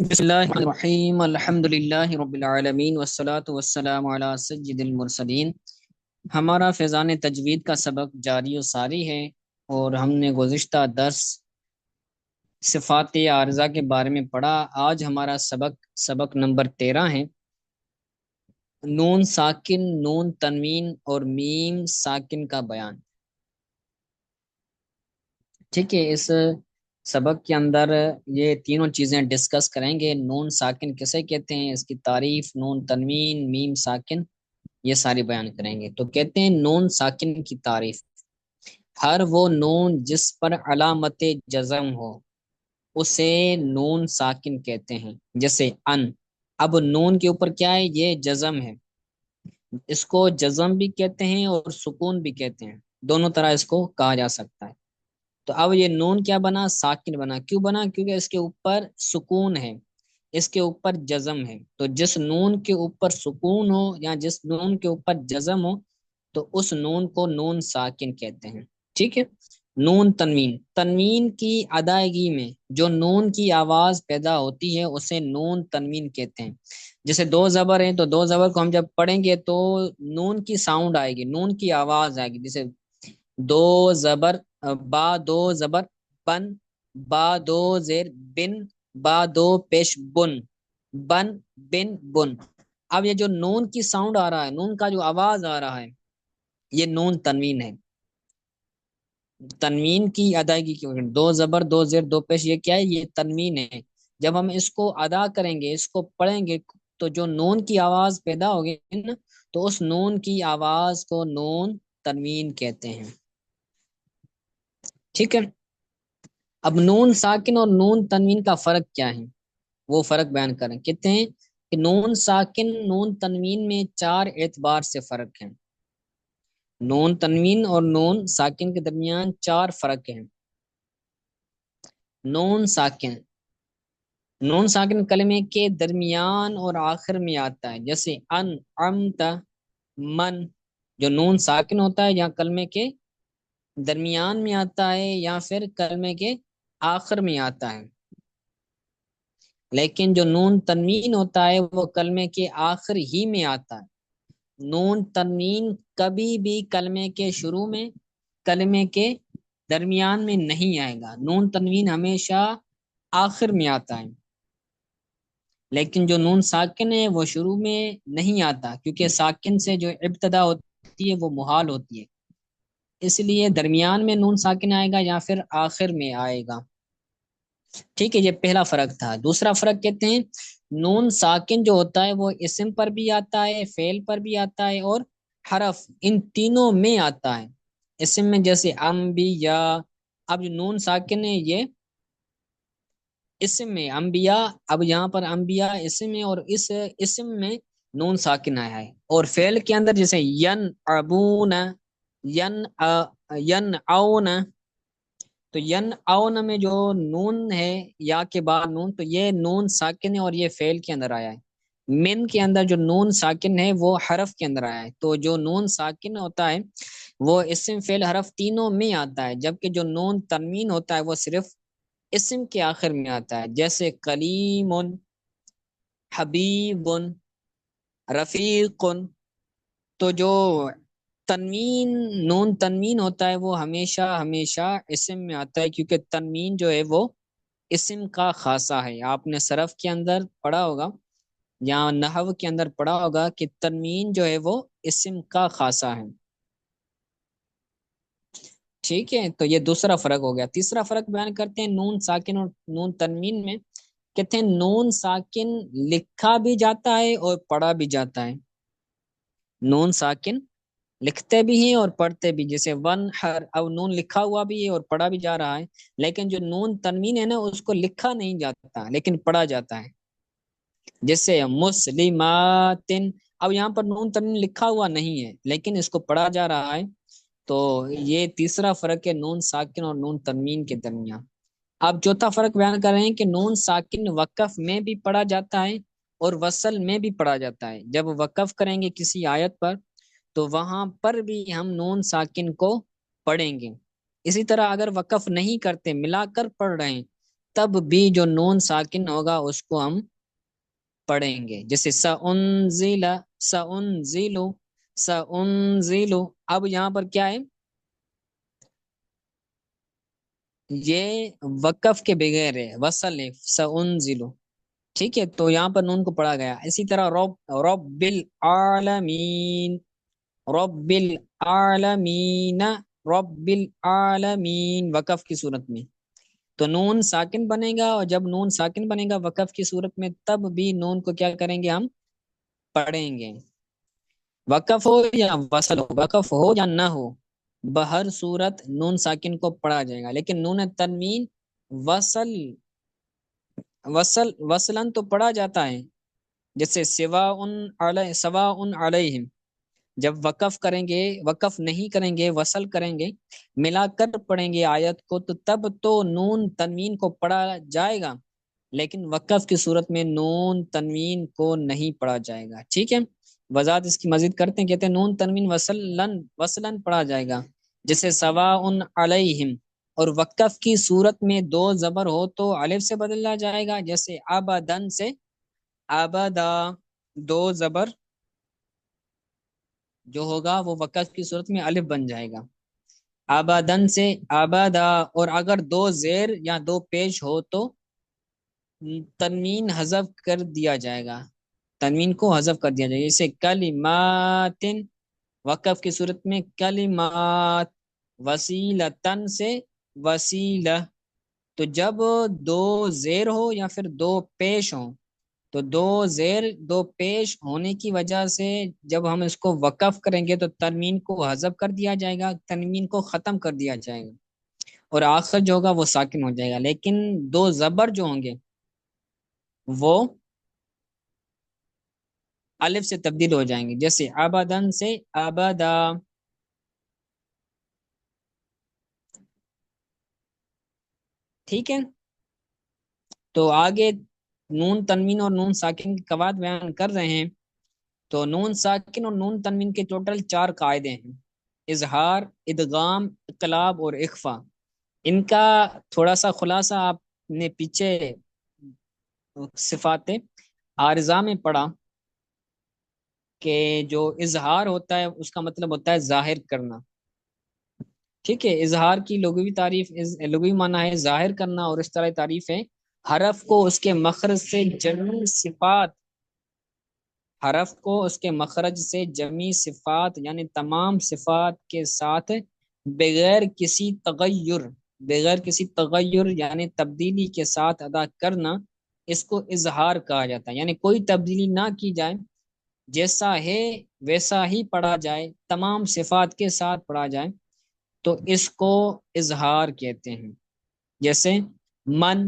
بسم اللہ الرحمن الرحیم الحمد للہ رب العالمین والصلاة والسلام علی سید المرسلین۔ ہمارا فیضان تجوید کا سبق جاری و ساری ہے، اور ہم نے گزشتہ درس صفات عارضہ کے بارے میں پڑھا۔ آج ہمارا سبق نمبر 13 ہے، نون ساکن، نون تنوین اور میم ساکن کا بیان۔ ٹھیک ہے، اس سبق کے اندر یہ تینوں چیزیں ڈسکس کریں گے۔ نون ساکن کسے کہتے ہیں، اس کی تعریف، نون تنوین، میم ساکن، یہ ساری بیان کریں گے۔ تو کہتے ہیں نون ساکن کی تعریف: ہر وہ نون جس پر علامت جزم ہو اسے نون ساکن کہتے ہیں، جیسے ان۔ اب نون کے اوپر کیا ہے، یہ جزم ہے، اس کو جزم بھی کہتے ہیں اور سکون بھی کہتے ہیں، دونوں طرح اس کو کہا جا سکتا ہے۔ تو اب یہ نون کیا بنا، ساکن بنا۔ کیوں بنا؟ کیونکہ اس کے اوپر سکون ہے، اس کے اوپر جزم ہے۔ تو جس نون کے اوپر سکون ہو یا جس نون کے اوپر جزم ہو تو اس نون کو نون ساکن کہتے ہیں۔ ٹھیک ہے۔ نون تنوین، تنوین کی ادائیگی میں جو نون کی آواز پیدا ہوتی ہے اسے نون تنوین کہتے ہیں۔ جیسے دو زبر ہیں تو دو زبر کو ہم جب پڑھیں گے تو نون کی ساؤنڈ آئے گی، نون کی آواز آئے گی۔ جیسے دو زبر با، دو زبر بن، با دو زیر بن، با دو پیش بن، بن بن بن۔ اب یہ جو نون کی ساؤنڈ آ رہا ہے، نون کا جو آواز آ رہا ہے، یہ نون تنوین ہے۔ تنوین کی ادائیگی کی دو زبر دو زیر دو پیش، یہ کیا ہے، یہ تنوین ہے۔ جب ہم اس کو ادا کریں گے، اس کو پڑھیں گے، تو جو نون کی آواز پیدا ہوگی نا، تو اس نون کی آواز کو نون تنوین کہتے ہیں۔ ٹھیک ہے۔ اب نون ساکن اور نون تنوین کا فرق کیا ہے، وہ فرق بیان کریں۔ کہتے ہیں کہ نون ساکن نون تنوین میں 4 اعتبار سے فرق ہے۔ نون تنوین اور نون ساکن کے درمیان 4 فرق ہیں۔ نون ساکن، نون ساکن کلمے کے درمیان اور آخر میں آتا ہے، جیسے ان، امت، من۔ جو نون ساکن ہوتا ہے یا کلمے کے درمیان میں آتا ہے یا پھر کلمے کے آخر میں آتا ہے، لیکن جو نون تنوین ہوتا ہے وہ کلمے کے آخر ہی میں آتا ہے۔ نون تنوین کبھی بھی کلمے کے شروع میں، کلمے کے درمیان میں نہیں آئے گا۔ نون تنوین ہمیشہ آخر میں آتا ہے، لیکن جو نون ساکن ہے وہ شروع میں نہیں آتا، کیونکہ ساکن سے جو ابتدا ہوتی ہے وہ محال ہوتی ہے، اس لیے درمیان میں نون ساکن آئے گا یا پھر آخر میں آئے گا۔ ٹھیک ہے، یہ پہلا فرق تھا۔ دوسرا فرق کہتے ہیں نون ساکن جو ہوتا ہے وہ اسم پر بھی آتا ہے، فعل پر بھی آتا ہے اور حرف، ان تینوں میں آتا ہے۔ اسم میں جیسے انبیاء، اب جو نون ساکن ہے یہ اسم میں، انبیاء، اب یہاں پر انبیاء اسم ہے اور اس اسم میں نون ساکن آیا ہے۔ اور فعل کے اندر جیسے ین ابون، ین ین اون، تو ین اون میں جو نون ہے یا کے بعد نون، تو یہ نون ساکن ہے اور یہ فعل کے اندر آیا ہے۔ من کے اندر جو نون ساکن ہے وہ حرف کے اندر آیا ہے۔ تو جو نون ساکن ہوتا ہے وہ اسم، فعل، حرف تینوں میں آتا ہے، جبکہ جو نون تنوین ہوتا ہے وہ صرف اسم کے آخر میں آتا ہے، جیسے کلیم، حبیب، رفیق۔ تو جو تنوین، نون تنوین ہوتا ہے وہ ہمیشہ ہمیشہ اسم میں آتا ہے، کیونکہ تنوین جو ہے وہ اسم کا خاصہ ہے۔ آپ نے صرف کے اندر پڑھا ہوگا یا نحو کے اندر پڑھا ہوگا کہ تنوین جو ہے وہ اسم کا خاصہ ہے۔ ٹھیک ہے، تو یہ دوسرا فرق ہو گیا۔ تیسرا فرق بیان کرتے ہیں نون ساکن اور نون تنوین میں۔ کہتے ہیں نون ساکن لکھا بھی جاتا ہے اور پڑھا بھی جاتا ہے۔ نون ساکن لکھتے بھی ہیں اور پڑھتے بھی، جیسے ون ہر، اب نون لکھا ہوا بھی ہے اور پڑھا بھی جا رہا ہے، لیکن جو نون تنوین ہے نا اس کو لکھا نہیں جاتا لیکن پڑھا جاتا ہے، جیسے مسلمات۔ اب یہاں پر نون تنوین لکھا ہوا نہیں ہے لیکن اس کو پڑھا جا رہا ہے۔ تو یہ تیسرا فرق ہے نون ساکن اور نون تنوین کے درمیان۔ اب چوتھا فرق بیان کر رہے ہیں کہ نون ساکن وقف میں بھی پڑھا جاتا ہے اور وصل میں بھی پڑھا جاتا ہے۔ جب وقف کریں گے کسی آیت پر تو وہاں پر بھی ہم نون ساکن کو پڑھیں گے۔ اسی طرح اگر وقف نہیں کرتے، ملا کر پڑھ رہے ہیں، تب بھی جو نون ساکن ہوگا اس کو ہم پڑھیں گے، جیسے سأنزل، سأنزل، سأنزل. اب یہاں پر کیا ہے، یہ وقف کے بغیر ہے، وصل ہے، سأنزل. ٹھیک ہے، تو یہاں پر نون کو پڑھا گیا. اسی طرح رب، رب العالمین، رب العالمین، رب العالمین وقف کی صورت میں. تو نون ساکن بنے گا، اور جب نون ساکن بنے گا وقف کی صورت میں تب بھی نون کو کیا کریں گے، ہم پڑھیں گے. وقف ہو یا وصل ہو، وقف ہو یا نہ ہو، بہر صورت نون ساکن کو پڑھا جائے گا. لیکن نون تنوین وصل، وصلن تو پڑھا جاتا ہے. جیسے سواء علیہم، جب وقف کریں گے، وقف نہیں کریں گے، وصل کریں گے، ملا کر پڑھیں گے آیت کو، تو تب تو نون تنوین کو پڑھا جائے گا. لیکن وقف کی صورت میں نون تنوین کو نہیں پڑھا جائے گا. ٹھیک ہے، وضاحت اس کی مزید کرتے ہیں. کہتے ہیں نون تنوین وصلن، وصلن پڑھا جائے گا، جیسے سواء علیہم. اور وقف کی صورت میں دو زبر ہو تو الف سے بدلا جائے گا، جیسے ابدن سے ابدا. دو زبر جو ہوگا وہ وقف کی صورت میں الف بن جائے گا، ابدن سے ابدا. اور اگر دو زیر یا دو پیش ہو تو تنوین حذف کر دیا جائے گا، تنوین کو حذف کر دیا جائے گا. جیسے کلمات، وقف کی صورت میں کلمات، وسیلتن سے وسیلہ. تو جب دو زیر ہو یا پھر دو پیش ہو، تو دو زیر دو پیش ہونے کی وجہ سے جب ہم اس کو وقف کریں گے تو تنوین کو حذف کر دیا جائے گا، تنوین کو ختم کر دیا جائے گا، اور آخر جو ہوگا وہ ساکن ہو جائے گا. لیکن دو زبر جو ہوں گے وہ الف سے تبدیل ہو جائیں گے، جیسے ابدن سے ابدا. ٹھیک ہے، تو آگے نون تنوین اور نون ساکن کے قواعد بیان کر رہے ہیں. تو نون ساکن اور نون تنوین کے ٹوٹل 4 قاعدے ہیں: اظہار، ادغام، اقلاب اور اخفا. ان کا تھوڑا سا خلاصہ آپ نے پیچھے صفات عارضہ میں پڑھا کہ جو اظہار ہوتا ہے اس کا مطلب ہوتا ہے ظاہر کرنا. ٹھیک ہے، اظہار کی لغوی تعریف، لغوی معنی ہے ظاہر کرنا، اور اس طرح تعریف ہے حرف کو اس کے مخرج سے جمعی صفات، حرف کو اس کے مخرج سے جمعی صفات یعنی تمام صفات کے ساتھ بغیر کسی تغیر، بغیر کسی تغیر یعنی تبدیلی کے ساتھ ادا کرنا، اس کو اظہار کہا جاتا ہے. یعنی کوئی تبدیلی نہ کی جائے، جیسا ہے ویسا ہی پڑھا جائے، تمام صفات کے ساتھ پڑھا جائے، تو اس کو اظہار کہتے ہیں. جیسے من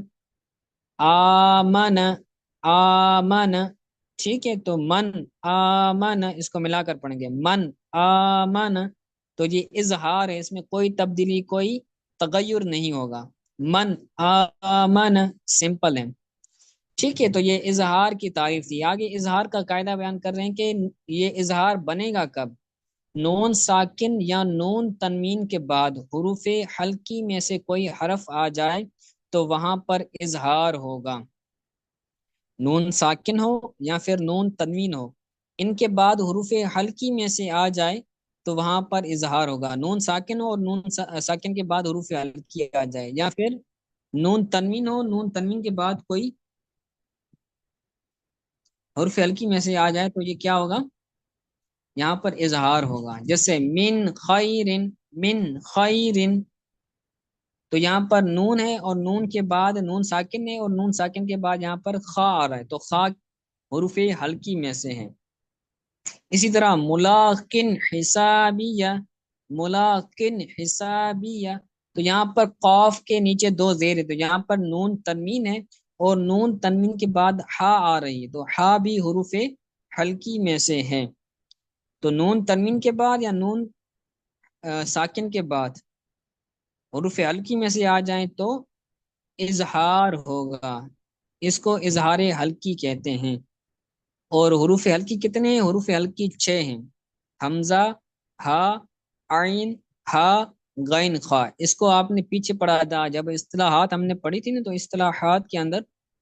آمن، آمن. ٹھیک ہے، تو من آمن اس کو ملا کر پڑھیں گے، من آمن. تو یہ اظہار ہے، اس میں کوئی تبدیلی، کوئی تغیر نہیں ہوگا. من آمن سمپل ہے. ٹھیک ہے، تو یہ اظہار کی تعریف تھی. آگے اظہار کا قاعدہ بیان کر رہے ہیں کہ یہ اظہار بنے گا کب؟ نون ساکن یا نون تنوین کے بعد حروف حلقی میں سے کوئی حرف آ جائے تو وہاں پر اظہار ہوگا. نون ساکن ہو یا پھر نون تنوین ہو، ان کے بعد حروف حلقی میں سے آ جائے تو وہاں پر اظہار ہوگا. نون ساکن ہو اور نون ساکن کے بعد حروف حلقی آ جائے، یا پھر نون تنوین ہو، نون تنوین کے بعد کوئی حروف حلقی میں سے آ جائے تو یہ کیا ہوگا؟ یہاں پر اظہار ہوگا. جیسے من خیرن، من خیرن. تو یہاں پر نون ہے اور نون کے بعد نون ساکن ہے، اور نون ساکن کے بعد یہاں پر خا آ رہا ہے، تو خا حروف حلقی میں سے ہے. اسی طرح ملاقن حسابیہ، ملاقن حسابیہ. تو یہاں پر قاف کے نیچے دو زیر ہے، تو یہاں پر نون تنوین ہے، اور نون تنوین کے بعد ہا آ رہی ہے، تو ہا بھی حروف حلقی میں سے ہے. تو نون تنوین کے بعد یا نون ساکن کے بعد حروف حلقی میں سے آ جائیں تو اظہار ہوگا. اس کو اظہار حلقی کہتے ہیں. اور حروف حلقی کتنے ہیں؟ حروف حلقی 6 ہیں: حمزہ، ہا، عین، ہا، غین خواہ، اس کو آپ نے پیچھے پڑھا تھا جب اصطلاحات ہم نے پڑھی تھی نا، تو اصطلاحات کے اندر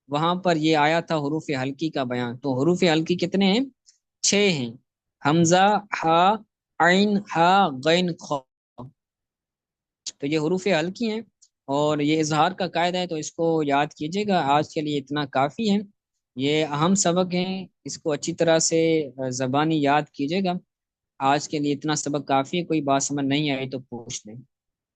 وہاں پر یہ آیا تھا حروف ہلکی کا بیان. تو حروف ہلکی کتنے ہیں؟ 6 ہیں. حمزہ، ہا، عین، ہا، غین خواہ. تو یہ حروف ہلکی ہیں اور یہ اظہار کا قاعدہ ہے، تو اس کو یاد کیجیے گا. آج کے لیے اتنا کافی ہے. یہ اہم سبق ہیں، اس کو اچھی طرح سے زبانی یاد کیجیے گا. آج کے لیے اتنا سبق کافی ہے. کوئی بات سمجھ نہیں آئی تو پوچھ لیں.